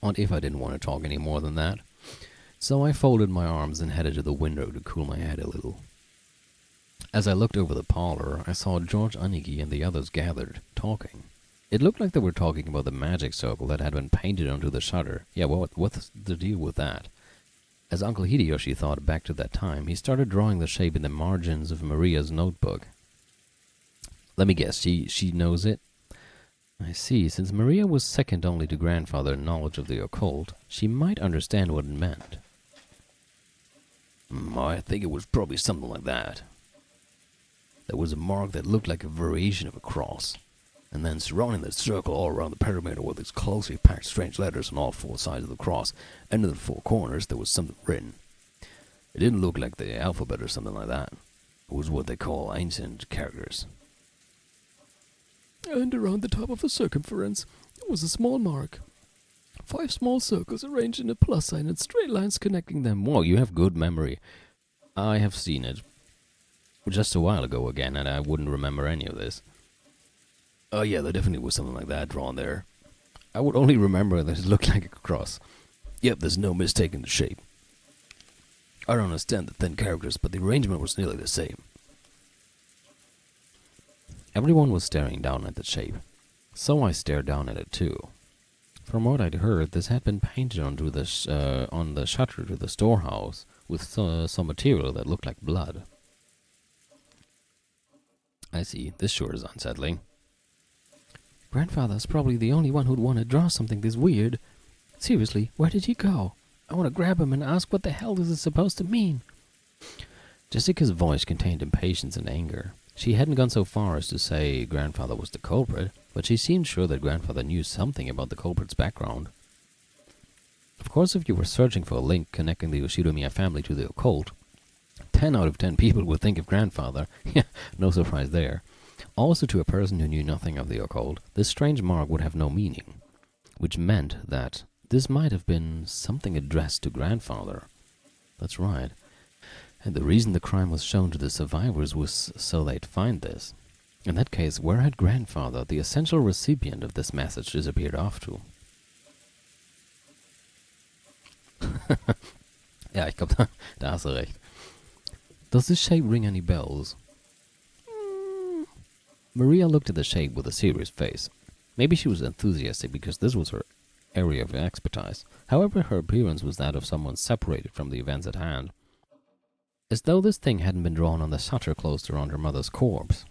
What if I didn't want to talk any more than that? So I folded my arms and headed to the window to cool my head a little. As I looked over the parlor, I saw George Anigi and the others gathered, talking. It looked like they were talking about the magic circle that had been painted onto the shutter. Yeah, what's the deal with that? As Uncle Hideyoshi thought back to that time, he started drawing the shape in the margins of Maria's notebook. Let me guess, she knows it? I see. Since Maria was second only to grandfather in knowledge of the occult, she might understand what it meant. I think it was probably something like that. There was a mark that looked like a variation of a cross, and then surrounding the circle all around the perimeter were these closely packed strange letters on all four sides of the cross, and in the four corners there was something written. It didn't look like the alphabet or something like that. It was what they call ancient characters. And around the top of the circumference was a small mark. 5 small circles arranged in a plus sign and straight lines connecting them. Whoa, you have good memory. I have seen it just a while ago again, and I wouldn't remember any of this. Oh yeah, there definitely was something like that drawn there. I would only remember that it looked like a cross. Yep, there's no mistaking the shape. I don't understand the thin characters, but the arrangement was nearly the same. Everyone was staring down at the shape, so I stared down at it too. From what I'd heard, this had been painted onto on the shutter to the storehouse with some material that looked like blood. I see. This sure is unsettling. Grandfather's probably the only one who'd want to draw something this weird. Seriously, where did he go? I want to grab him and ask what the hell this is supposed to mean. Jessica's voice contained impatience and anger. She hadn't gone so far as to say grandfather was the culprit, but she seemed sure that grandfather knew something about the culprit's background. Of course, if you were searching for a link connecting the Yoshidomiya family to the occult, 10 out of 10 people would think of grandfather. Yeah, no surprise there. Also, to a person who knew nothing of the occult, this strange mark would have no meaning, which meant that this might have been something addressed to grandfather. That's right. And the reason the crime was shown to the survivors was so they'd find this. In that case, where had grandfather, the essential recipient of this message, disappeared off to? Ja, ich glaube, da hast du recht. Does this shape ring any bells? Maria looked at the shape with a serious face. Maybe she was enthusiastic because this was her area of expertise. However, her appearance was that of someone separated from the events at hand. As though this thing hadn't been drawn on the shutter closed around her mother's corpse.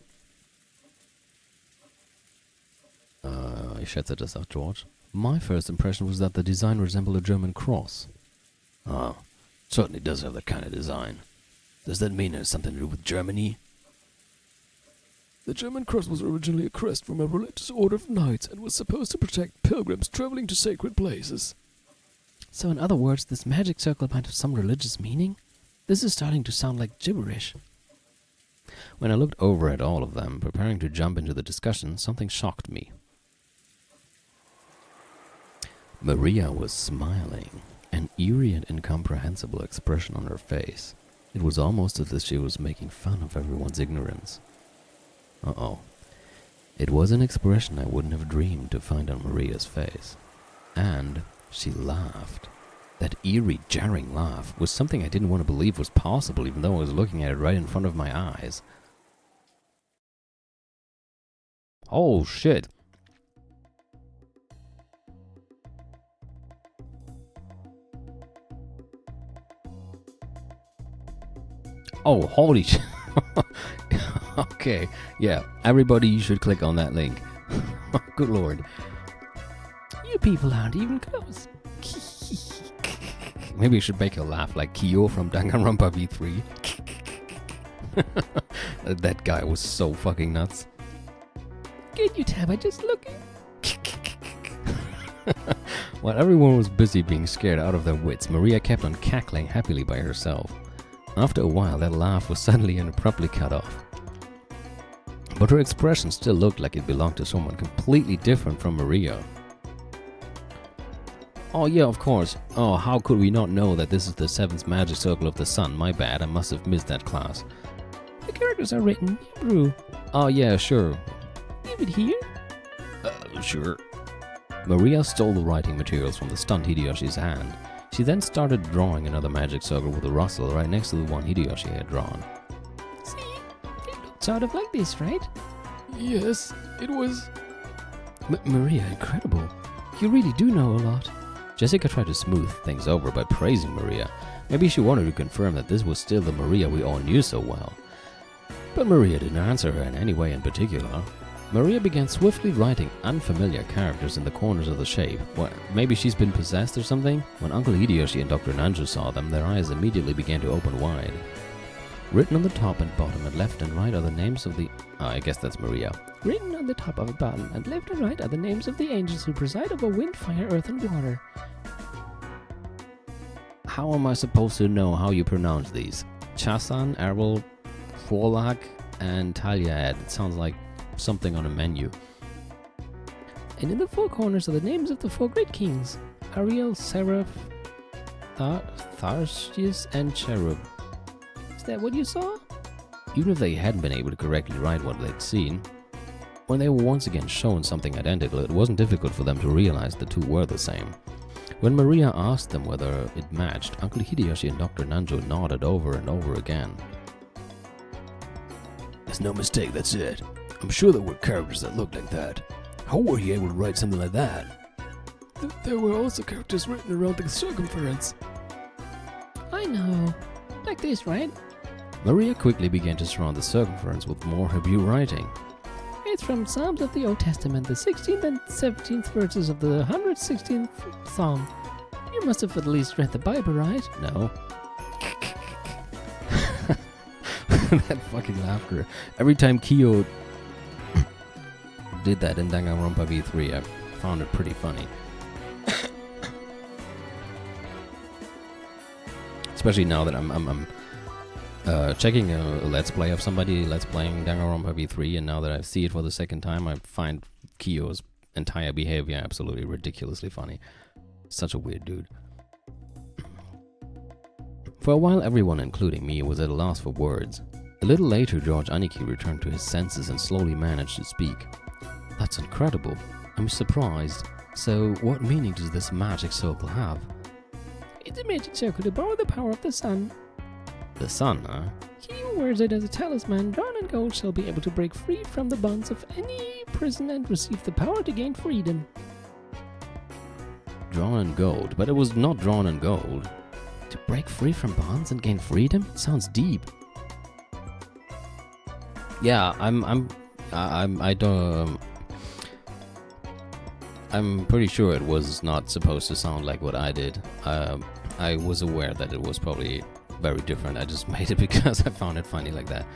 Ich schätze das auch, George. My first impression was that the design resembled a German cross. Oh, certainly does have that kind of design. Does that mean it has something to do with Germany? The German cross was originally a crest from a religious order of knights and was supposed to protect pilgrims traveling to sacred places. So in other words, this magic circle might have some religious meaning? This is starting to sound like gibberish. When I looked over at all of them, preparing to jump into the discussion, something shocked me. Maria was smiling, an eerie and incomprehensible expression on her face. It was almost as if she was making fun of everyone's ignorance. Uh-oh. It was an expression I wouldn't have dreamed to find on Maria's face. And she laughed. That eerie, jarring laugh was something I didn't want to believe was possible, even though I was looking at it right in front of my eyes. Oh, shit. Oh, holy shit. Okay, yeah, everybody you should click on that link. Good lord. You people aren't even close. Maybe you should make her laugh like Kyo from Danganronpa V3. That guy was so fucking nuts. Get you, Tab, I just looking. While everyone was busy being scared out of their wits, Maria kept on cackling happily by herself. After a while, that laugh was suddenly and abruptly cut off. But her expression still looked like it belonged to someone completely different from Maria. Oh yeah, of course. Oh, how could we not know that this is the 7th magic circle of the sun? My bad, I must have missed that class. The characters are written Hebrew. Oh yeah, sure. Leave it here? Sure. Maria stole the writing materials from the stunned Hideyoshi's hand. She then started drawing another magic circle with a rustle right next to the one Hideyoshi had drawn. See? It looked sort of like this, right? Yes, it was. Maria, incredible. You really do know a lot. Jessica tried to smooth things over by praising Maria. Maybe she wanted to confirm that this was still the Maria we all knew so well. But Maria didn't answer her in any way in particular. Maria began swiftly writing unfamiliar characters in the corners of the shape. Well, maybe she's been possessed or something? When Uncle Hideyoshi and Dr. Nanjo saw them, their eyes immediately began to open wide. Written on the top and bottom and left and right are the names of the... I guess that's Maria. Written on the top of the bottom and left and right are the names of the angels who preside over wind, fire, earth, and water. How am I supposed to know how you pronounce these? Chasan, Errol, Forlak, and Talyad. It sounds like something on a menu. And in the four corners are the names of the four great kings: Ariel, Seraph, Tharsius, and Cherub. Is that what you saw? Even if they hadn't been able to correctly write what they'd seen, when they were once again shown something identical, it wasn't difficult for them to realize the two were the same. When Maria asked them whether it matched, Uncle Hideyoshi and Dr. Nanjo nodded over and over again. There's no mistake, that's it. I'm sure there were characters that looked like that. How were you able to write something like that? There were also characters written around the circumference. I know. Like this, right? Maria quickly began to surround the circumference with more Hebrew writing. It's from Psalms of the Old Testament, the 16th and 17th verses of the 116th Psalm. You must have at least read the Bible, right? No. That fucking laughter. Every time Kyo did that in Danganronpa V3, I found it pretty funny. Especially now that I'm checking a Let's Play of somebody Let's Playing Danganronpa V3, and now that I see it for the second time, I find Kyo's entire behavior absolutely ridiculously funny. Such a weird dude. For a while, everyone, including me, was at a loss for words. A little later, George Aniki returned to his senses and slowly managed to speak. That's incredible. I'm surprised. So, what meaning does this magic circle have? It's a magic circle to borrow the power of the sun. The sun, huh? He who wears it as a talisman drawn in gold shall be able to break free from the bonds of any prison and receive the power to gain freedom. Drawn in gold, but it was not drawn in gold. To break free from bonds and gain freedom? Sounds deep. Yeah, I'm pretty sure it was not supposed to sound like what I did. I was aware that it was probably very different. I just made it because I found it funny like that.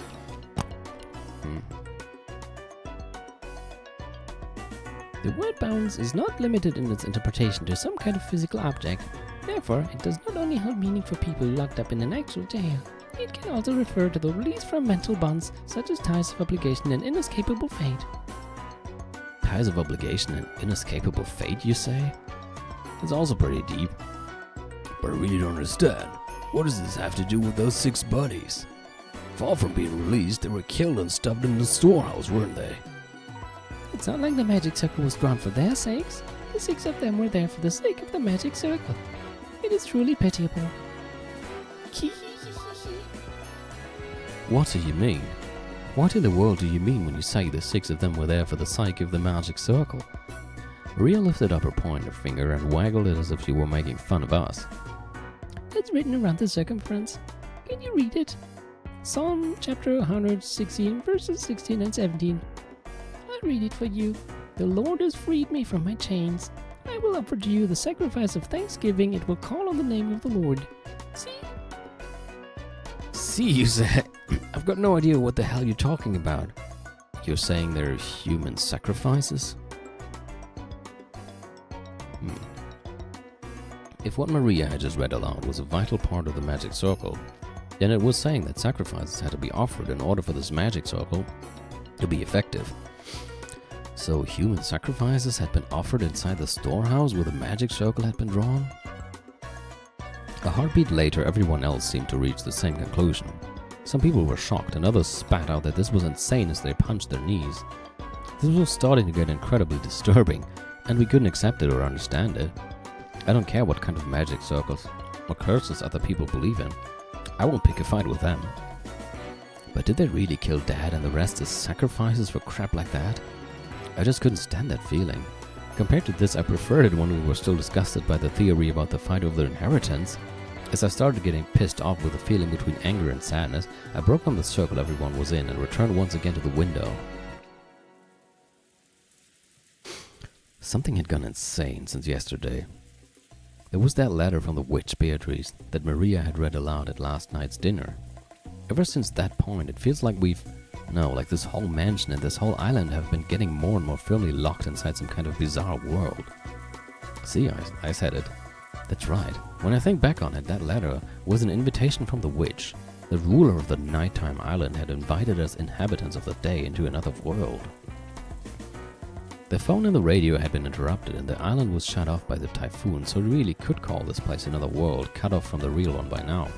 The word bounds is not limited in its interpretation to some kind of physical object. Therefore, it does not only hold meaning for people locked up in an actual jail. It can also refer to the release from mental bonds such as ties of obligation and inescapable fate. Ties of obligation and inescapable fate, you say? It's also pretty deep. But I really don't understand. What does this have to do with those 6 buddies? Far from being released, they were killed and stuffed in the storehouse, weren't they? It's not like the magic circle was drawn for their sakes. The 6 of them were there for the sake of the magic circle. It is truly pitiable. What do you mean? What in the world do you mean when you say the 6 of them were there for the sake of the magic circle? Maria lifted up her pointer finger and waggled it as if she were making fun of us. It's written around the circumference. Can you read it? Psalm chapter 116, verses 16 and 17. I'll read it for you. The Lord has freed me from my chains. I will offer to you the sacrifice of thanksgiving. It will call on the name of the Lord. See? See, you say? I've got no idea what the hell you're talking about. You're saying they're human sacrifices? If what Maria had just read aloud was a vital part of the magic circle, then it was saying that sacrifices had to be offered in order for this magic circle to be effective. So human sacrifices had been offered inside the storehouse where the magic circle had been drawn? A heartbeat later, everyone else seemed to reach the same conclusion. Some people were shocked and others spat out that this was insane as they punched their knees. This was starting to get incredibly disturbing. and we couldn't accept it or understand it. I don't care what kind of magic circles or curses other people believe in. I won't pick a fight with them. But did they really kill Dad and the rest as sacrifices for crap like that? I just couldn't stand that feeling. Compared to this, I preferred it when we were still disgusted by the theory about the fight over the inheritance. As I started getting pissed off with the feeling between anger and sadness, I broke on the circle everyone was in and returned once again to the window. Something had gone insane since yesterday. There was that letter from the witch Beatrice that Maria had read aloud at last night's dinner. Ever since that point, it feels like like this whole mansion and this whole island have been getting more and more firmly locked inside some kind of bizarre world. See, I said it. That's right. When I think back on it, that letter was an invitation from the witch. The ruler of the nighttime island had invited us inhabitants of the day into another world. The phone and the radio had been interrupted and the island was shut off by the typhoon, so we really could call this place another world, cut off from the real one by now.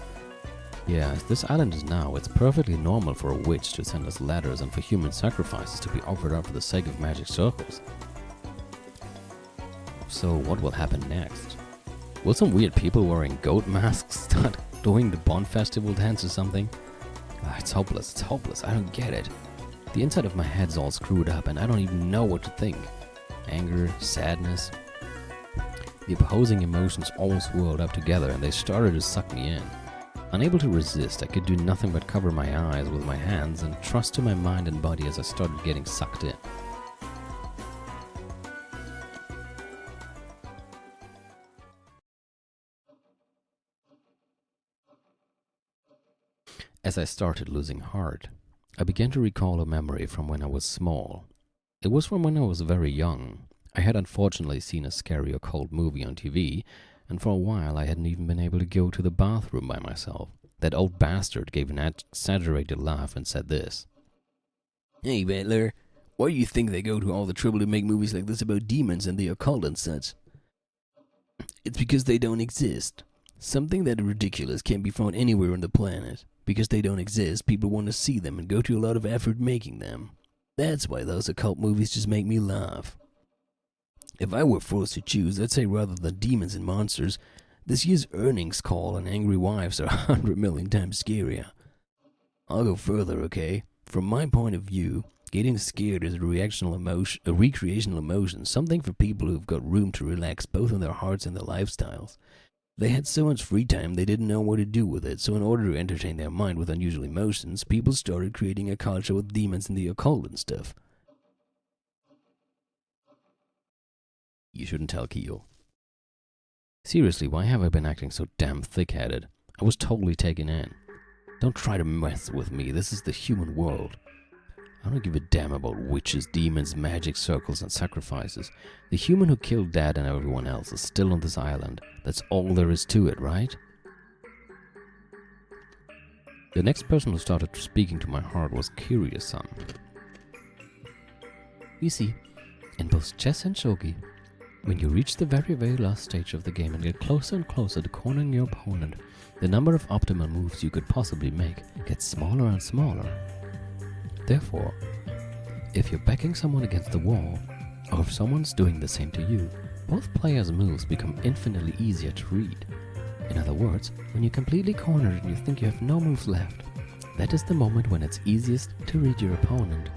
Yeah, as this island is now, it's perfectly normal for a witch to send us letters and for human sacrifices to be offered up for the sake of magic circles. So what will happen next? Will some weird people wearing goat masks start doing the Bond Festival dance or something? It's hopeless, I don't get it. The inside of my head's all screwed up and I don't even know what to think. Anger, sadness. The opposing emotions all swirled up together and they started to suck me in. Unable to resist, I could do nothing but cover my eyes with my hands and trust to my mind and body as I started getting sucked in. As I started losing heart, I began to recall a memory from when I was small. It was from when I was very young. I had unfortunately seen a scary occult movie on TV, and for a while I hadn't even been able to go to the bathroom by myself. That old bastard gave an exaggerated laugh and said this. Hey, Battler, why do you think they go to all the trouble to make movies like this about demons and the occult and such? It's because they don't exist. Something that ridiculous can't be found anywhere on the planet. Because they don't exist, people want to see them and go to a lot of effort making them. That's why those occult movies just make me laugh. If I were forced to choose, I'd say rather than demons and monsters, this year's earnings call and angry wives are 100 million times scarier. I'll go further, okay? From my point of view, getting scared is a recreational emotion, something for people who've got room to relax both in their hearts and their lifestyles. They had so much free time they didn't know what to do with it, so in order to entertain their mind with unusual emotions, people started creating a culture with demons and the occult and stuff. You shouldn't tell Keel. Seriously, why have I been acting so damn thick-headed? I was totally taken in. Don't try to mess with me, this is the human world. I don't give a damn about witches, demons, magic circles, and sacrifices. The human who killed Dad and everyone else is still on this island. That's all there is to it, right? The next person who started speaking to my heart was Curious-san. You see, in both chess and shogi, when you reach the very, very last stage of the game and get closer and closer to cornering your opponent, the number of optimal moves you could possibly make gets smaller and smaller. Therefore, if you're backing someone against the wall, or if someone's doing the same to you, both players' moves become infinitely easier to read. In other words, when you're completely cornered and you think you have no moves left, that is the moment when it's easiest to read your opponent.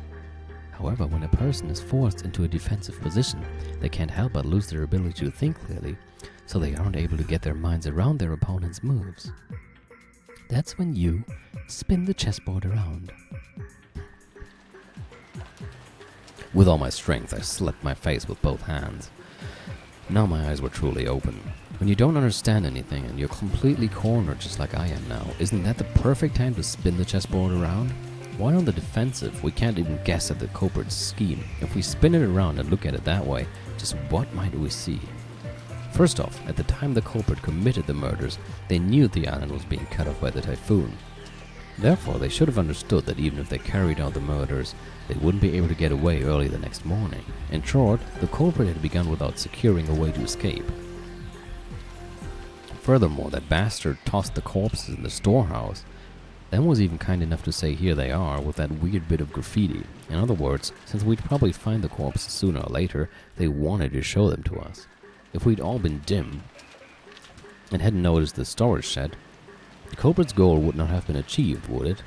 However, when a person is forced into a defensive position, they can't help but lose their ability to think clearly, so they aren't able to get their minds around their opponent's moves. That's when you spin the chessboard around. With all my strength, I slapped my face with both hands. Now my eyes were truly open. When you don't understand anything and you're completely cornered just like I am now, isn't that the perfect time to spin the chessboard around? While on the defensive, we can't even guess at the culprit's scheme. If we spin it around and look at it that way, just what might we see? First off, at the time the culprit committed the murders, they knew the island was being cut off by the typhoon. Therefore, they should have understood that even if they carried out the murders, they wouldn't be able to get away early the next morning. In short, the culprit had begun without securing a way to escape. Furthermore, that bastard tossed the corpses in the storehouse. Then was even kind enough to say here they are with that weird bit of graffiti. In other words, since we'd probably find the corpses sooner or later, they wanted to show them to us. If we'd all been dim and hadn't noticed the storage shed, the culprit's goal would not have been achieved, would it?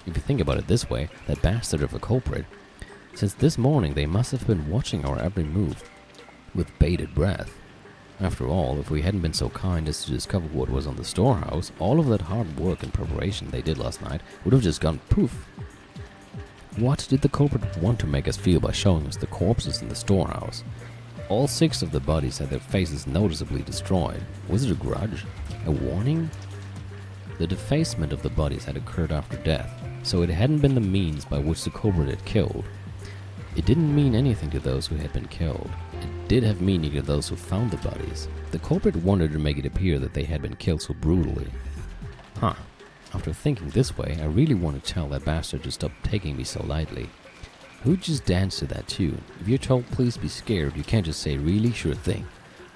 If you think about it this way, that bastard of a culprit, since this morning they must have been watching our every move with bated breath. After all, if we hadn't been so kind as to discover what was on the storehouse, all of that hard work and preparation they did last night would have just gone poof. What did the culprit want to make us feel by showing us the corpses in the storehouse? All 6 of the bodies had their faces noticeably destroyed. Was it a grudge? A warning? The defacement of the bodies had occurred after death, so it hadn't been the means by which the culprit had killed. It didn't mean anything to those who had been killed. It did have meaning to those who found the bodies. The culprit wanted to make it appear that they had been killed so brutally. After thinking this way, I really want to tell that bastard to stop taking me so lightly. Who'd just dance to that tune? If you're told please be scared, you can't just say really sure thing.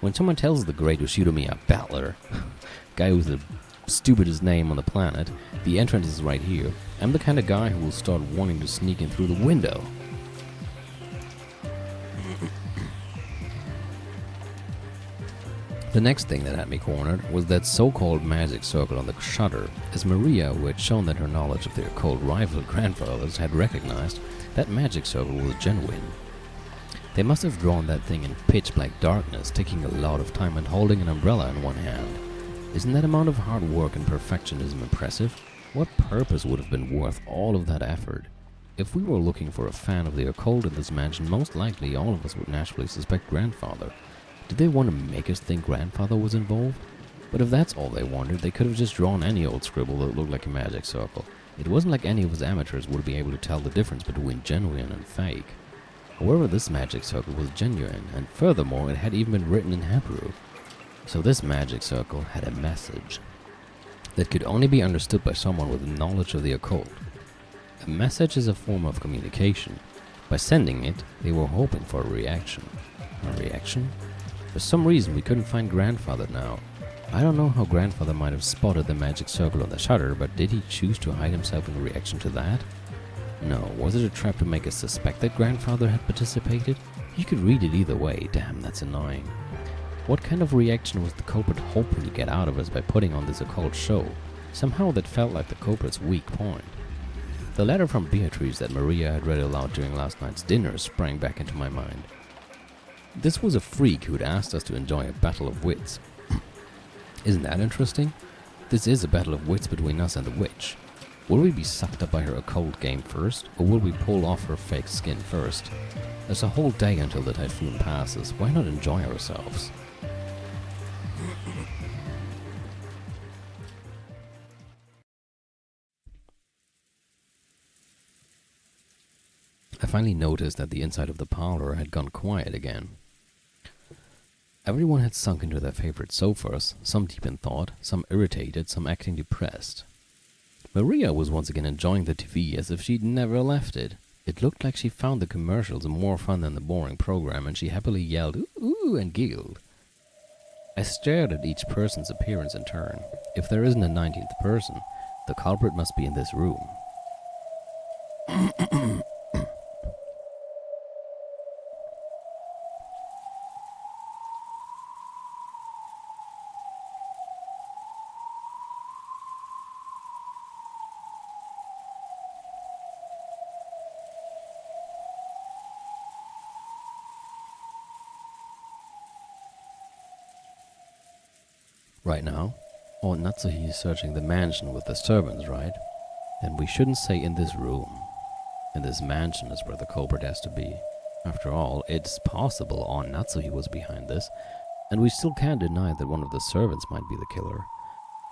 When someone tells the great Ushidomiya battler, guy with the stupidest name on the planet, the entrance is right here, I'm the kind of guy who will start wanting to sneak in through the window. The next thing that had me cornered was that so-called magic circle on the shutter, as Maria, who had shown that her knowledge of their occult rival grandfathers, had recognized that magic circle was genuine. They must have drawn that thing in pitch-black darkness, taking a lot of time and holding an umbrella in one hand. Isn't that amount of hard work and perfectionism impressive? What purpose would have been worth all of that effort? If we were looking for a fan of the occult in this mansion, most likely all of us would naturally suspect Grandfather. Did they want to make us think Grandfather was involved? But if that's all they wanted, they could have just drawn any old scribble that looked like a magic circle. It wasn't like any of us amateurs would be able to tell the difference between genuine and fake. However, this magic circle was genuine, and furthermore, it had even been written in Hebrew. So this magic circle had a message that could only be understood by someone with knowledge of the occult. A message is a form of communication. By sending it, they were hoping for a reaction. A reaction? For some reason, we couldn't find Grandfather now. I don't know how Grandfather might have spotted the magic circle on the shutter, but did he choose to hide himself in reaction to that? No, was it a trap to make us suspect that Grandfather had participated? You could read it either way. Damn, that's annoying. What kind of reaction was the culprit hoping to get out of us by putting on this occult show? Somehow that felt like the culprit's weak point. The letter from Beatrice that Maria had read aloud during last night's dinner sprang back into my mind. This was a freak who'd asked us to enjoy a battle of wits. Isn't that interesting? This is a battle of wits between us and the witch. Will we be sucked up by her occult game first, or will we pull off her fake skin first? There's a whole day until the typhoon passes. Why not enjoy ourselves? I finally noticed that the inside of the parlor had gone quiet again. Everyone had sunk into their favorite sofas, some deep in thought, some irritated, some acting depressed. Maria was once again enjoying the TV as if she'd never left it. It looked like she found the commercials more fun than the boring program, and she happily yelled, "Ooh, ooh," and giggled. I stared at each person's appearance in turn. If there isn't a 19th person, the culprit must be in this room. Right now, Natsuhi is searching the mansion with the servants, right? Then we shouldn't say in this room. In this mansion is where the culprit has to be. After all, it's possible Natsuhi was behind this, and we still can't deny that one of the servants might be the killer.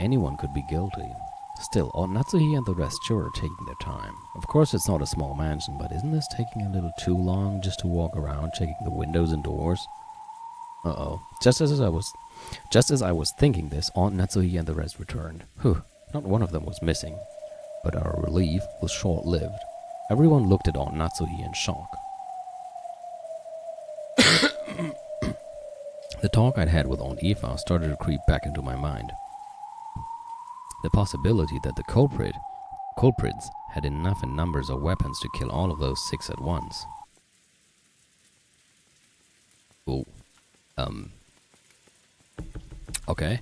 Anyone could be guilty. Still, Natsuhi and the rest sure are taking their time. Of course it's not a small mansion, but isn't this taking a little too long just to walk around checking the windows and doors? Uh-oh. Just as I was thinking this, Aunt Natsuhi and the rest returned. Whew, not one of them was missing. But our relief was short-lived. Everyone looked at Aunt Natsuhi in shock. The talk I'd had with Aunt Eva started to creep back into my mind. The possibility that the culprits had enough in numbers of weapons to kill all of those 6 at once. Oh. Okay.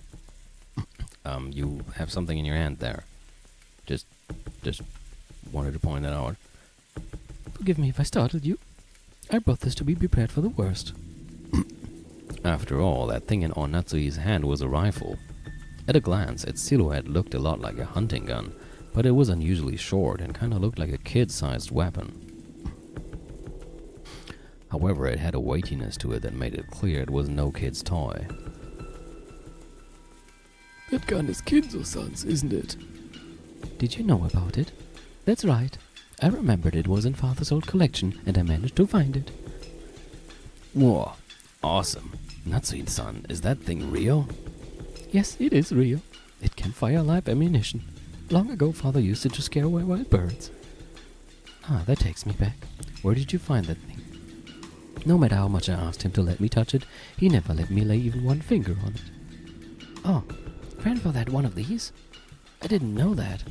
You have something in your hand there. Just wanted to point that out. Forgive me if I startled you. I brought this to be prepared for the worst. After all, that thing in Onatsui's hand was a rifle. At a glance, its silhouette looked a lot like a hunting gun, but it was unusually short and kinda looked like a kid-sized weapon. However, it had a weightiness to it that made it clear it was no kid's toy. That gun is Kinzo-san's, isn't it? Did you know about it? That's right. I remembered it was in Father's old collection, and I managed to find it. Whoa, awesome. Natsui-san, is that thing real? Yes, it is real. It can fire live ammunition. Long ago, Father used it to scare away wild birds. Ah, that takes me back. Where did you find that thing? No matter how much I asked him to let me touch it, he never let me lay even one finger on it. Oh, Grandfather had one of these? I didn't know that.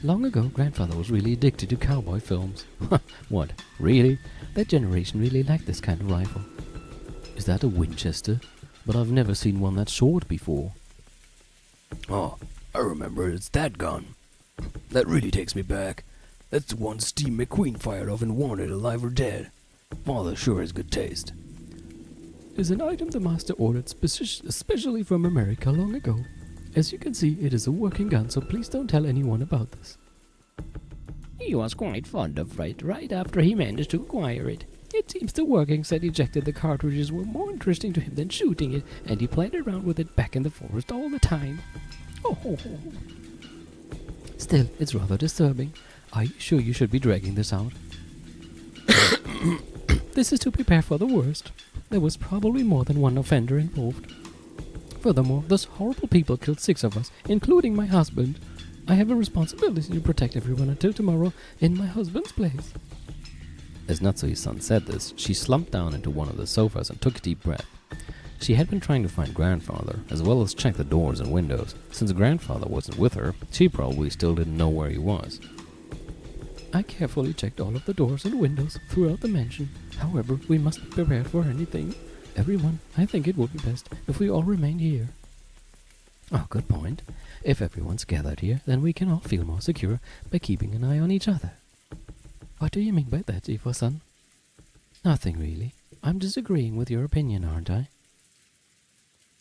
Long ago, Grandfather was really addicted to cowboy films. What, really? That generation really liked this kind of rifle. Is that a Winchester? But I've never seen one that short before. Oh, I remember, it's that gun. That really takes me back. That's the one Steve McQueen fired off in Wanted, Alive or Dead. Father sure has good taste. Is an item the master ordered especially from America long ago. As you can see, it is a working gun, so please don't tell anyone about this. He was quite fond of it right after he managed to acquire it. It seems the workings that ejected the cartridges were more interesting to him than shooting it, and he played around with it back in the forest all the time. Oh. Still, it's rather disturbing. Are you sure you should be dragging this out? This is to prepare for the worst. There was probably more than one offender involved. Furthermore, those horrible people killed 6 of us, including my husband. I have a responsibility to protect everyone until tomorrow in my husband's place. As Natsui-san said this, she slumped down into one of the sofas and took a deep breath. She had been trying to find Grandfather, as well as check the doors and windows. Since Grandfather wasn't with her, she probably still didn't know where he was. I carefully checked all of the doors and windows throughout the mansion. However, we must be prepared for anything. Everyone, I think it would be best if we all remain here. Oh, good point. If everyone's gathered here, then we can all feel more secure by keeping an eye on each other. What do you mean by that, Ifo-san? Nothing really. I'm disagreeing with your opinion, aren't I?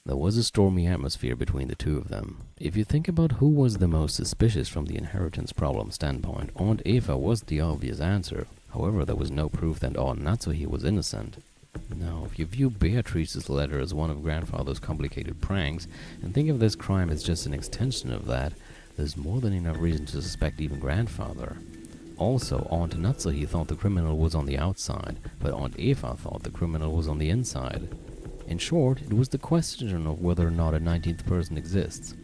There was a stormy atmosphere between the two of them. If you think about who was the most suspicious from the inheritance problem standpoint, Aunt Eva was the obvious answer. However, there was no proof that Aunt Natsuhi was innocent. Now, if you view Beatrice's letter as one of Grandfather's complicated pranks, and think of this crime as just an extension of that, there's more than enough reason to suspect even Grandfather. Also, Aunt Natsuhi thought the criminal was on the outside, but Aunt Eva thought the criminal was on the inside. In short, it was the question of whether or not a 19th person exists.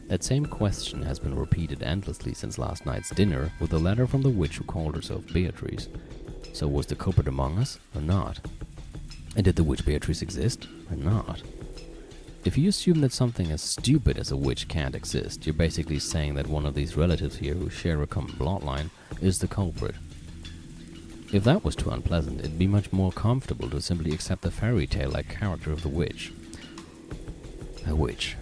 That same question has been repeated endlessly since last night's dinner with the letter from the witch who called herself Beatrice. So was the culprit among us, or not? And did the witch Beatrice exist, or not? If you assume that something as stupid as a witch can't exist, you're basically saying that one of these relatives here who share a common bloodline is the culprit. If that was too unpleasant, it'd be much more comfortable to simply accept the fairy tale-like character of the witch. A witch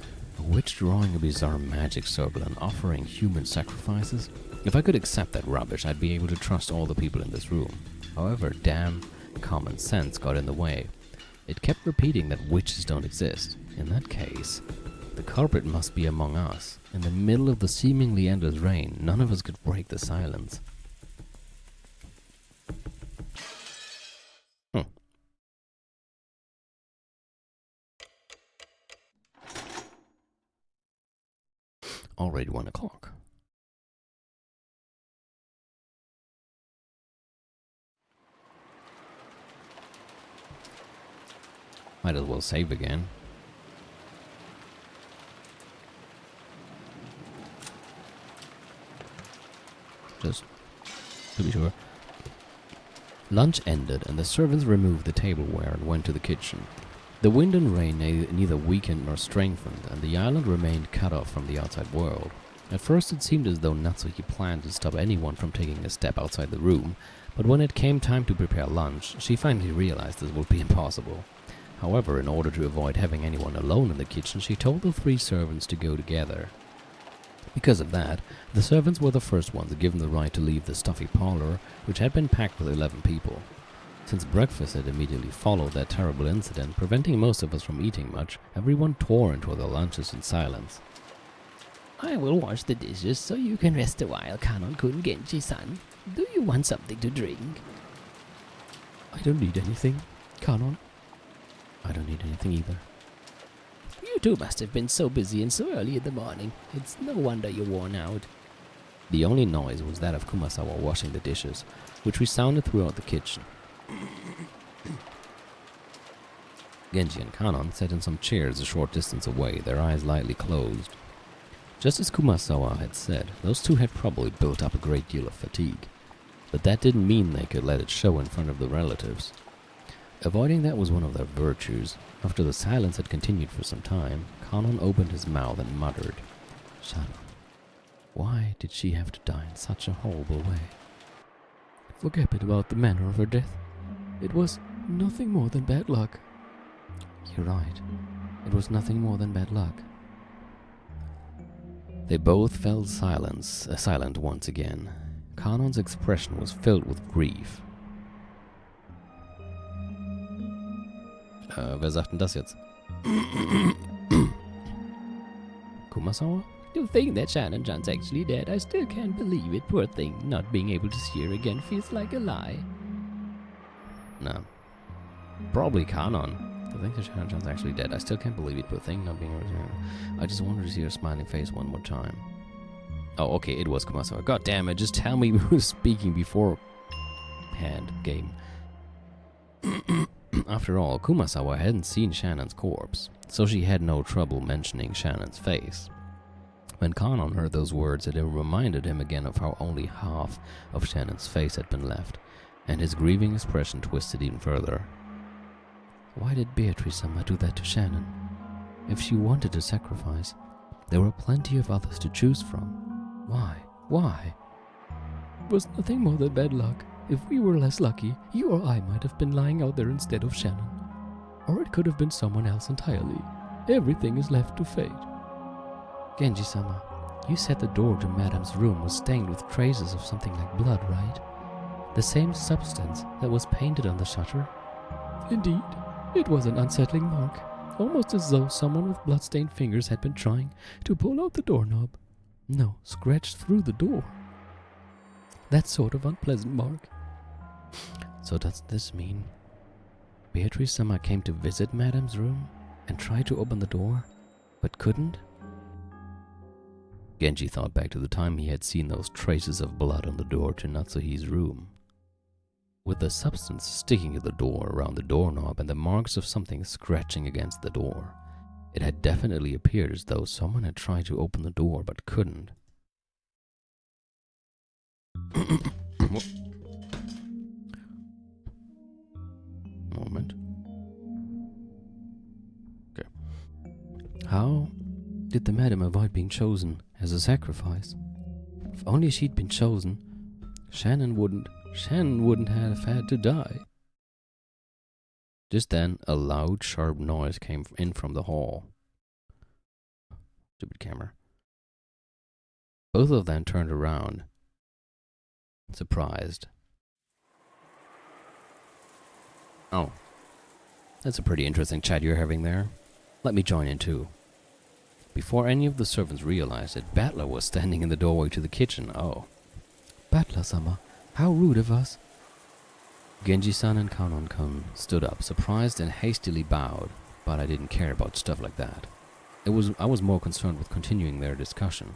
drawing a bizarre magic circle and offering human sacrifices? If I could accept that rubbish, I'd be able to trust all the people in this room. However, damn common sense got in the way. It kept repeating that witches don't exist. In that case, the culprit must be among us. In the middle of the seemingly endless rain, none of us could break the silence. Already 1 o'clock. Might as well save again. Just to be sure. Lunch ended and the servants removed the tableware and went to the kitchen. The wind and rain neither weakened nor strengthened, and the island remained cut off from the outside world. At first it seemed as though Natsuki planned to stop anyone from taking a step outside the room, but when it came time to prepare lunch, she finally realized this would be impossible. However, in order to avoid having anyone alone in the kitchen, she told the 3 servants to go together. Because of that, the servants were the first ones given the right to leave the stuffy parlor, which had been packed with 11 people. Since breakfast had immediately followed that terrible incident, preventing most of us from eating much, everyone tore into their lunches in silence. I will wash the dishes so you can rest a while, Kanon-kun, Genji-san. Do you want something to drink? I don't need anything, Kanon. I don't need anything either. You two must have been so busy and so early in the morning. It's no wonder you're worn out. The only noise was that of Kumasawa washing the dishes, which resounded throughout the kitchen. Genji and Kanon sat in some chairs a short distance away, their eyes lightly closed. Just as Kumasawa had said, those two had probably built up a great deal of fatigue. But that didn't mean they could let it show in front of the relatives. Avoiding that was one of their virtues. After the silence had continued for some time, Kanon opened his mouth and muttered, "Shannon, why did she have to die in such a horrible way?" Forget about the manner of her death. It was nothing more than bad luck. You're right. It was nothing more than bad luck. They both fell silent once again. Kanon's expression was filled with grief. Wer sagt denn das jetzt? Kumasawa? To think that Shannon-chan's actually dead, I still can't believe it. Poor thing, not being able to see her again feels like a lie. No. Probably Kanon. I think that Shannon-chan's actually dead. I still can't believe it, poor thing, not being able to see her. I just wanted to see her smiling face one more time. Oh, okay, it was Kumasawa. God damn it, just tell me who was speaking beforehand game. After all, Kumasawa hadn't seen Shannon's corpse, so she had no trouble mentioning Shannon's face. When Kanon heard those words, it reminded him again of how only half of Shannon's face had been left, and his grieving expression twisted even further. Why did Beatrice-sama do that to Shannon? If she wanted to sacrifice, there were plenty of others to choose from. Why? Why? It was nothing more than bad luck. If we were less lucky, you or I might have been lying out there instead of Shannon. Or it could have been someone else entirely. Everything is left to fate. Genji-sama, you said the door to Madame's room was stained with traces of something like blood, right? The same substance that was painted on the shutter? Indeed, it was an unsettling mark, almost as though someone with blood-stained fingers had been trying to pull out the doorknob. No, scratched through the door. That sort of unpleasant mark. So does this mean Beatrice-sama came to visit Madame's room and tried to open the door, but couldn't? Genji thought back to the time he had seen those traces of blood on the door to Natsuhi's room. With the substance sticking to the door around the doorknob and the marks of something scratching against the door, it had definitely appeared as though someone had tried to open the door but couldn't. Moment. Okay. How did the madam avoid being chosen as a sacrifice? If only she'd been chosen, Shannon wouldn't have had to die. Just then, a loud, sharp noise came in from the hall. Stupid camera. Both of them turned around, surprised. Oh, that's a pretty interesting chat you're having there. Let me join in too. Before any of the servants realized it, Battler was standing in the doorway to the kitchen. Oh. Battler-sama, how rude of us. Genji-san and Kanon-kun stood up, surprised and hastily bowed, but I didn't care about stuff like that. I was more concerned with continuing their discussion.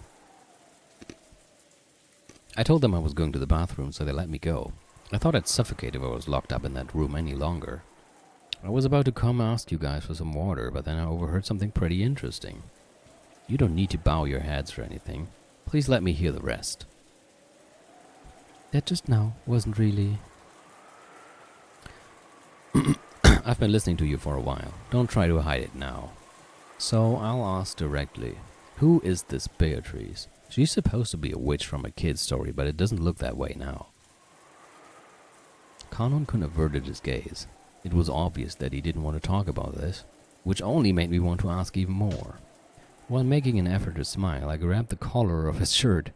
I told them I was going to the bathroom, so they let me go. I thought I'd suffocate if I was locked up in that room any longer. I was about to come ask you guys for some water, but then I overheard something pretty interesting. You don't need to bow your heads for anything. Please let me hear the rest. That just now wasn't really... I've been listening to you for a while. Don't try to hide it now. So I'll ask directly. Who is this Beatrice? She's supposed to be a witch from a kid's story, but it doesn't look that way now. Kanon averted his gaze. It was obvious that he didn't want to talk about this, which only made me want to ask even more. While making an effort to smile, I grabbed the collar of his shirt.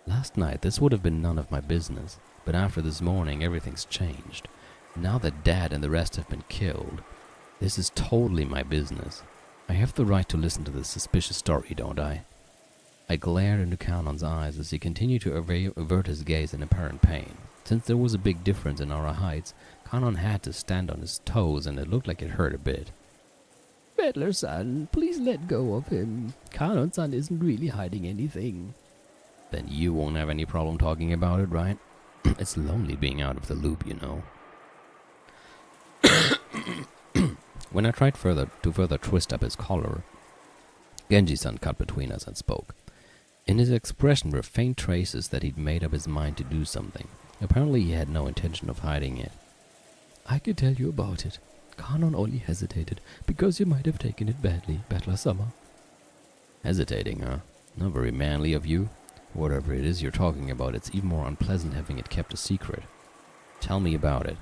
Last night, this would have been none of my business, but after this morning, everything's changed. Now that Dad and the rest have been killed, this is totally my business. I have the right to listen to this suspicious story, don't I? I glared into Kanon's eyes as he continued to avert his gaze in apparent pain. Since there was a big difference in our heights, Kanon had to stand on his toes, and it looked like it hurt a bit. Battler-san, please let go of him. Kanon-san isn't really hiding anything. Then you won't have any problem talking about it, right? It's lonely being out of the loop, you know. When I tried to further twist up his collar, Genji-san cut between us and spoke. In his expression were faint traces that he'd made up his mind to do something. Apparently he had no intention of hiding it. I could tell you about it. Kanon only hesitated because you might have taken it badly, Battler-sama. Hesitating, huh? Not very manly of you. Whatever it is you're talking about, it's even more unpleasant having it kept a secret. Tell me about it.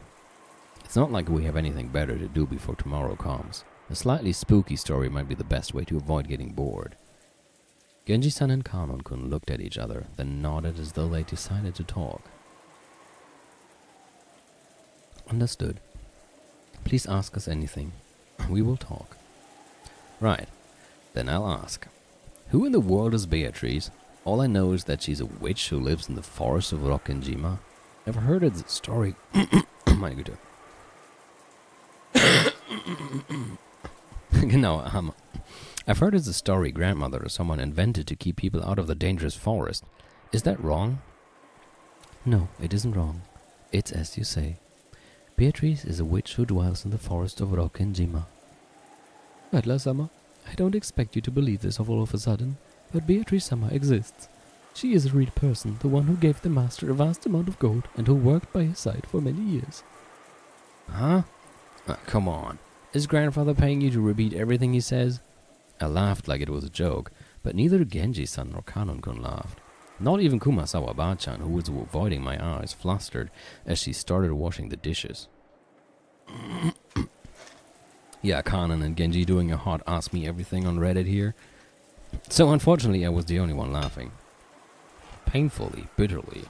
It's not like we have anything better to do before tomorrow comes. A slightly spooky story might be the best way to avoid getting bored. Genji-san and Kanon-kun looked at each other, then nodded as though they decided to talk. Understood. Please ask us anything. We will talk. Right. Then I'll ask. Who in the world is Beatrice? All I know is that she's a witch who lives in the forest of Rokkenjima. I've heard it's a story... My Güte. Genau, I've heard it's a story grandmother or someone invented to keep people out of the dangerous forest. Is that wrong? No, it isn't wrong. It's as you say. Beatrice is a witch who dwells in the forest of Rokkenjima. Battler-sama, I don't expect you to believe this all of a sudden, but Beatrice-sama exists. She is a real person, the one who gave the master a vast amount of gold and who worked by his side for many years. Huh? Come on. Is grandfather paying you to repeat everything he says? I laughed like it was a joke, but neither Genji-san nor Kanon-kun laughed. Not even Kumasawa-bachan, who was avoiding my eyes, flustered as she started washing the dishes. Yeah, Kanon and Genji doing a hot Ask Me Everything on Reddit here. So unfortunately, I was the only one laughing. Painfully, bitterly.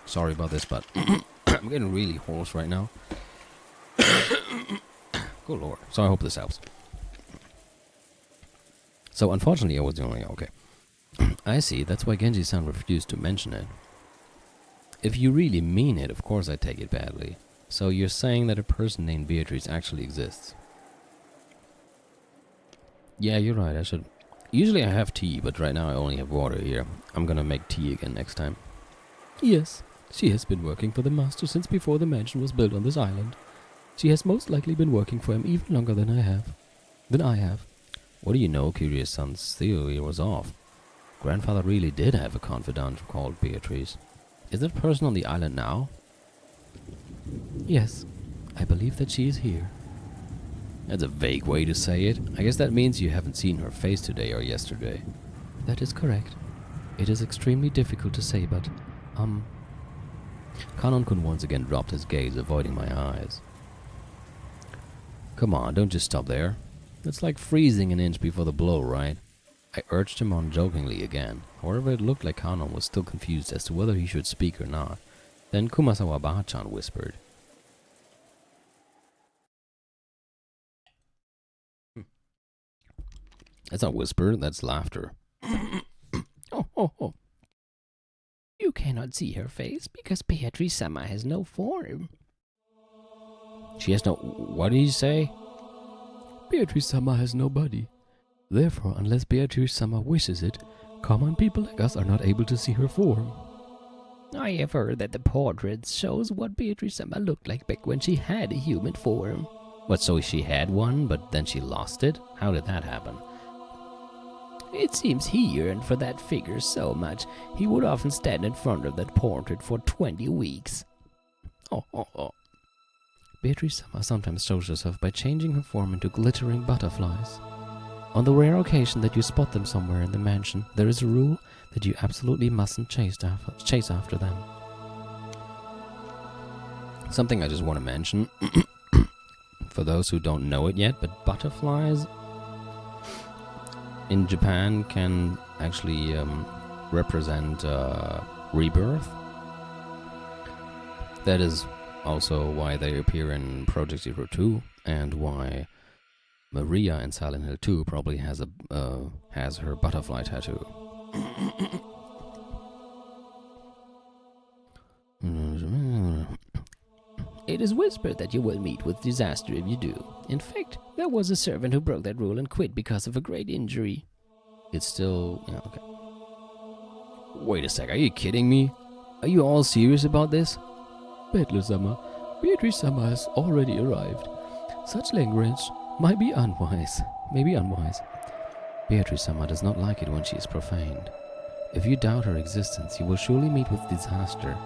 Sorry about this, but I'm getting really hoarse right now. Good lord. So I hope this helps. So unfortunately, I was the only... Okay. I see, that's why Genji-san refused to mention it. If you really mean it, of course I take it badly. So you're saying that a person named Beatrice actually exists? Yeah, you're right, I should... Usually I have tea, but right now I only have water here. I'm gonna make tea again next time. Yes, she has been working for the master since before the mansion was built on this island. She has most likely been working for him even longer than I have. What do you know? Curious-san's theory was off. Grandfather really did have a confidant called Beatrice. Is that person on the island now? Yes, I believe that she is here. That's a vague way to say it. I guess that means you haven't seen her face today or yesterday. That is correct. It is extremely difficult to say, but, Kanon-kun once again dropped his gaze, avoiding my eyes. Come on, don't just stop there. It's like freezing an inch before the blow, right? I urged him on jokingly again. However, it looked like Kanon was still confused as to whether he should speak or not. Then Kumasawa-bachan whispered. That's not whisper, that's laughter. Oh. You cannot see her face because Beatrice-sama has no form. She has no... What did you say? Beatrice-sama has no body. Therefore, unless Beatrice-sama wishes it, common people like us are not able to see her form. I have heard that the portrait shows what Beatrice-sama looked like back when she had a human form. What, so she had one, but then she lost it? How did that happen? It seems he yearned for that figure so much, he would often stand in front of that portrait for 20 weeks. Oh. Beatrice-sama sometimes shows herself by changing her form into glittering butterflies. On the rare occasion that you spot them somewhere in the mansion, there is a rule that you absolutely mustn't chase after them. Something I just want to mention, for those who don't know it yet, but butterflies in Japan can actually represent rebirth. That is also why they appear in Project Zero 2, and why Maria in Silent Hill 2 probably has her butterfly tattoo. It is whispered that you will meet with disaster if you do. In fact, there was a servant who broke that rule and quit because of a great injury. It's still... yeah, okay. Wait a sec, are you kidding me? Are you all serious about this? Battler-sama, Beatrice-sama has already arrived. Such language might be unwise. Maybe unwise. Beatrice-sama does not like it when she is profaned. If you doubt her existence, you will surely meet with disaster.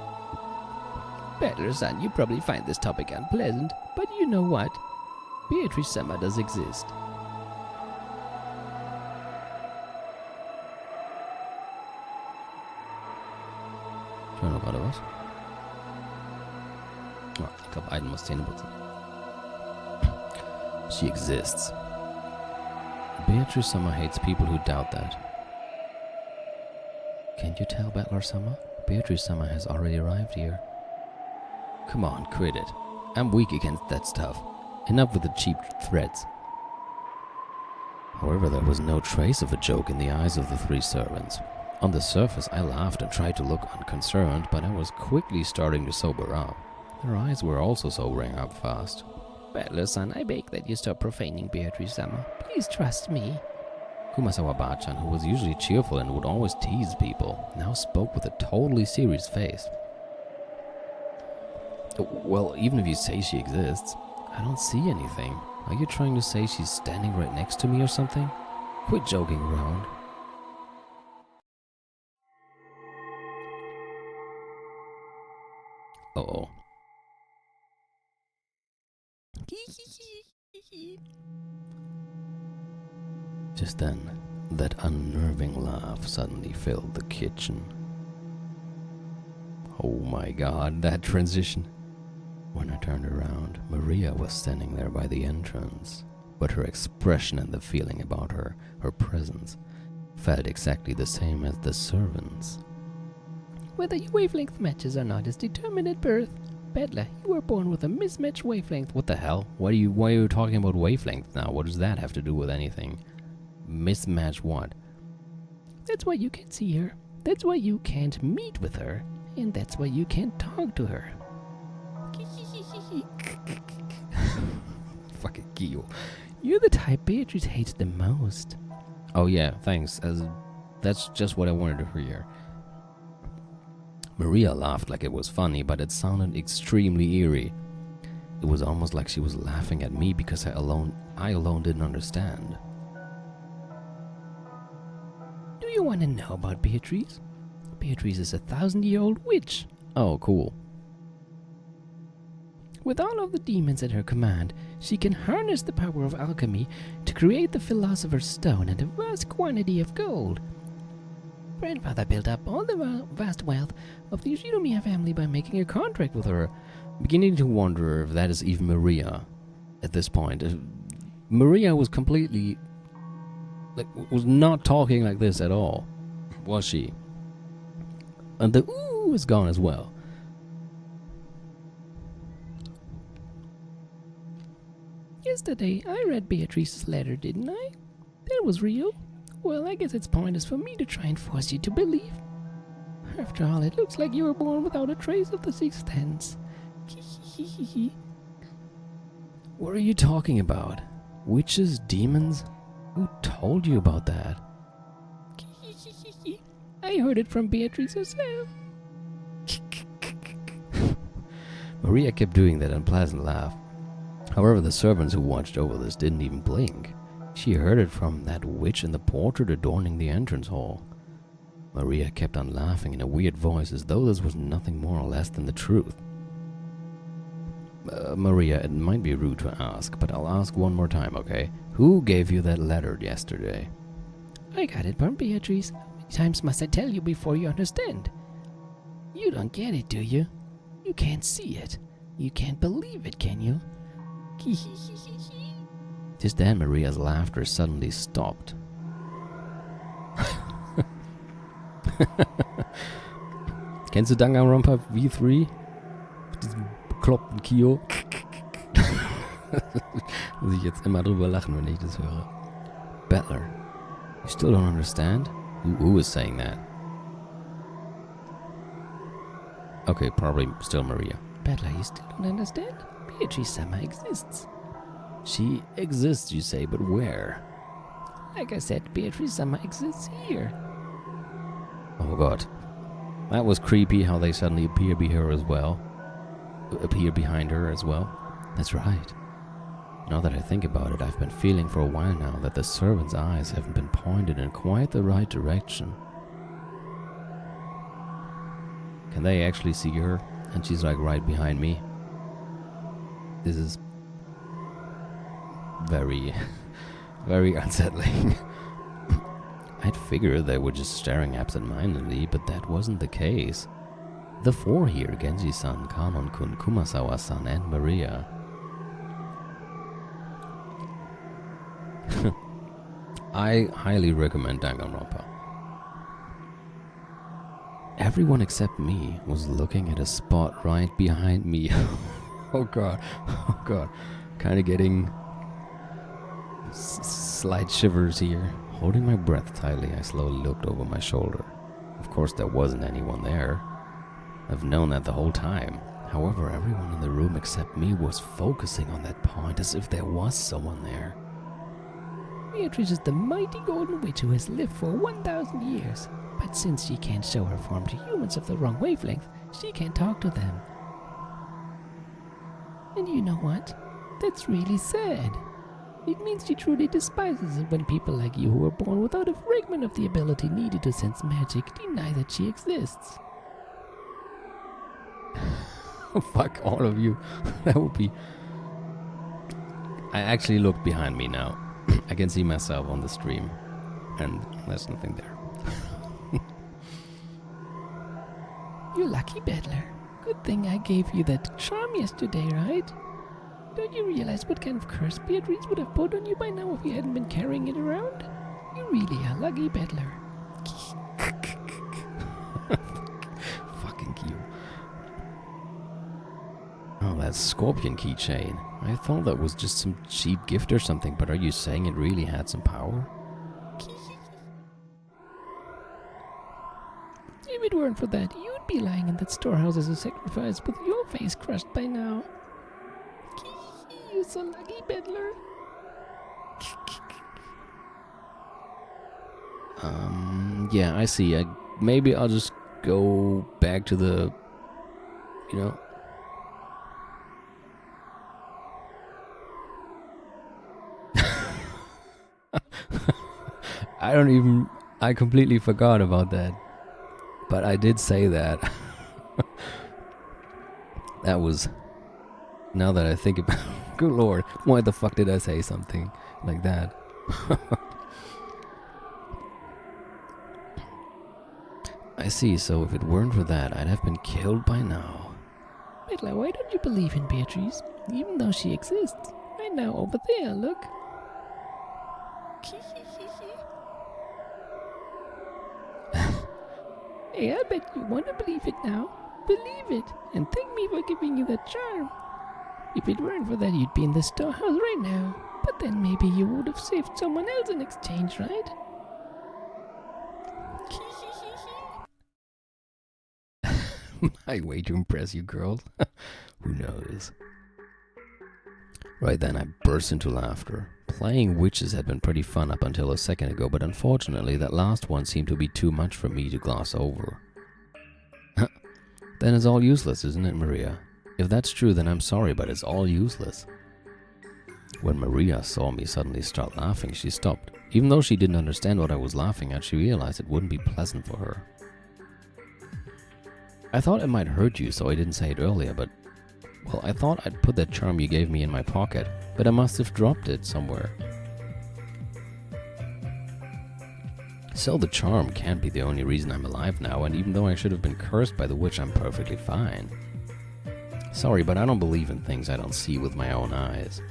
Battler-san, you probably find this topic unpleasant, but you know what? Beatrice-sama does exist. Tror du vad det var? Ja, ich glaube, einen muss Zähne putzen. She exists. Beatrice-sama hates people who doubt that. Can't you tell, Battler-sama? Beatrice-sama has already arrived here. Come on, quit it. I'm weak against that stuff. Enough with the cheap threats. However, there was no trace of a joke in the eyes of the three servants. On the surface, I laughed and tried to look unconcerned, but I was quickly starting to sober up. Their eyes were also sobering up fast. Battler-san, I beg that you stop profaning Beatrice-sama. Please trust me. Kumasawa-bachan, who was usually cheerful and would always tease people, now spoke with a totally serious face. Well, even if you say she exists, I don't see anything. Are you trying to say she's standing right next to me or something? Quit joking around. Uh-oh. Just then, that unnerving laugh suddenly filled the kitchen. Oh my god, that transition. When I turned around, Maria was standing there by the entrance, but her expression and the feeling about her presence, felt exactly the same as the servants. Whether your wavelength matches or not is determined at birth. Battler, you were born with a mismatched wavelength. What the hell? Why are you talking about wavelength now? What does that have to do with anything? Mismatch what? That's why you can't see her. That's why you can't meet with her. And that's why you can't talk to her. Fucking Gio. You're the type Beatrice hates the most. Oh yeah, thanks. That's just what I wanted to hear. Maria laughed like it was funny, but it sounded extremely eerie. It was almost like she was laughing at me because I alone didn't understand. Do you want to know about Beatrice? Beatrice is a 1,000-year-old witch. Oh, cool. With all of the demons at her command, she can harness the power of alchemy to create the Philosopher's Stone and a vast quantity of gold. Grandfather built up all the vast wealth of the Yoshinomiya family by making a contract with her. Beginning to wonder if that is even Maria at this point. Maria was completely... was not talking like this at all, was she? And the ooh is gone as well. Yesterday, I read Beatrice's letter, didn't I? That was real. Well, I guess it's pointless for me to try and force you to believe. After all, it looks like you were born without a trace of the sixth sense. What are you talking about? Witches? Demons? Who told you about that? I heard it from Beatrice herself. Maria kept doing that unpleasant laugh. However, the servants who watched over this didn't even blink. She heard it from that witch in the portrait adorning the entrance hall. Maria kept on laughing in a weird voice as though this was nothing more or less than the truth. Maria, it might be rude to ask, but I'll ask one more time, okay? Who gave you that letter yesterday? I got it from Beatrice. How many times must I tell you before you understand? You don't get it, do you? You can't see it. You can't believe it, can you? Just then, Maria's laughter suddenly stopped. Kennst du Danganronpa V3? Mit diesem bekloppten Kyo? Muss ich jetzt immer drüber lachen, wenn ich das höre. Butler, you still don't understand? Who is saying that? Okay, probably still Maria. Butler, you still don't understand? Beatrice-sama exists. She exists, you say, but where? Like I said, Beatrice-sama exists here. Oh god. That was creepy how they suddenly appear behind her as well. That's right. Now that I think about it, I've been feeling for a while now that the servant's eyes haven't been pointed in quite the right direction. Can they actually see her? And she's like right behind me. This is very, very unsettling. I'd figured they were just staring absent-mindedly, but that wasn't the case. The four here, Genji-san, Kanon-kun, Kumasawa-san, and Maria. I highly recommend Danganronpa. Everyone except me was looking at a spot right behind me. Oh god. Kind of getting slight shivers here. Holding my breath tightly, I slowly looked over my shoulder. Of course, there wasn't anyone there. I've known that the whole time. However, everyone in the room except me was focusing on that point as if there was someone there. Beatrice is the mighty golden witch who has lived for 1,000 years. But since she can't show her form to humans of the wrong wavelength, she can't talk to them. And you know what? That's really sad. It means she truly despises it when people like you who were born without a fragment of the ability needed to sense magic deny that she exists. Fuck all of you. That would be... I actually looked behind me now. I can see myself on the stream. And there's nothing there. You lucky Bettler. Good thing I gave you that charm yesterday, right? Don't you realize what kind of curse Beatrice would have put on you by now if you hadn't been carrying it around? You really are lucky, Bettler. Fucking you. Oh, that scorpion keychain. I thought that was just some cheap gift or something, but are you saying it really had some power? If it weren't for that, you'd be lying in that storehouse as a sacrifice with your face crushed by now. You're so lucky, Bettler. Yeah, I see. Maybe I'll just go back to the, you know. I completely forgot about that. But I did say that. That was, now that I think about it, good lord, why the fuck did I say something like that? I see, so if it weren't for that, I'd have been killed by now. Bettler, why don't you believe in Beatrice, even though she exists? Right now, over there, look. Hey, I bet you want to believe it now. Believe it, and thank me for giving you that charm. If it weren't for that, you'd be in the storehouse right now. But then maybe you would have saved someone else in exchange, right? My way to impress you girls. Who knows? Right then, I burst into laughter. Playing witches had been pretty fun up until a second ago, but unfortunately that last one seemed to be too much for me to gloss over. Then it's all useless, isn't it, Maria? If that's true, then I'm sorry, but it's all useless. When Maria saw me suddenly start laughing, she stopped. Even though she didn't understand what I was laughing at, she realized it wouldn't be pleasant for her. I thought it might hurt you, so I didn't say it earlier, but Well, I thought I'd put that charm you gave me in my pocket, but I must have dropped it somewhere. So the charm can't be the only reason I'm alive now, and even though I should have been cursed by the witch, I'm perfectly fine. Sorry, but I don't believe in things I don't see with my own eyes.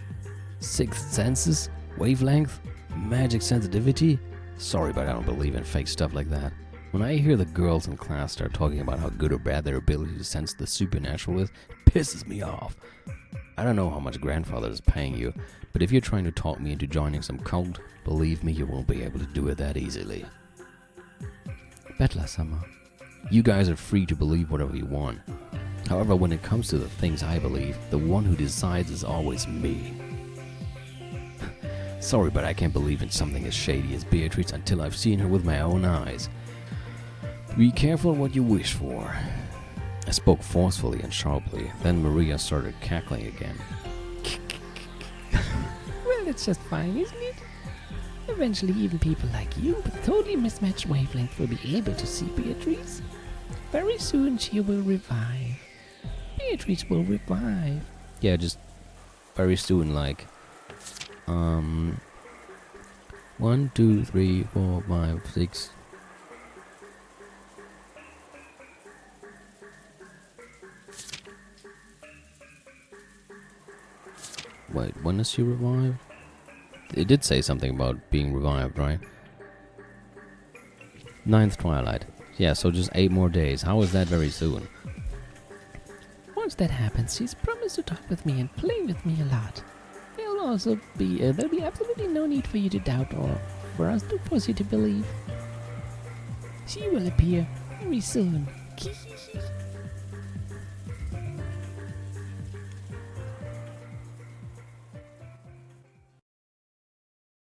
Sixth senses? Wavelength? Magic sensitivity? Sorry, but I don't believe in fake stuff like that. When I hear the girls in class start talking about how good or bad their ability to sense the supernatural is, it pisses me off. I don't know how much grandfather is paying you, but if you're trying to talk me into joining some cult, believe me, you won't be able to do it that easily. Bettler-sama. You guys are free to believe whatever you want. However, when it comes to the things I believe, the one who decides is always me. Sorry, but I can't believe in something as shady as Beatrice until I've seen her with my own eyes. Be careful what you wish for. I spoke forcefully and sharply. Then Maria started cackling again. Well, it's just fine, isn't it? Eventually, even people like you with totally mismatched wavelength will be able to see Beatrice. Very soon, she will revive. Beatrice will revive. Yeah, just very soon, like 1, 2, 3, 4, 5, 6. Wait, when is she revived? It did say something about being revived, right? 9th twilight. Yeah, so just 8 more days. How is that very soon? Once that happens, she's promised to talk with me and play with me a lot. There'll be absolutely no need for you to doubt or for us to force you to believe. She will appear very soon.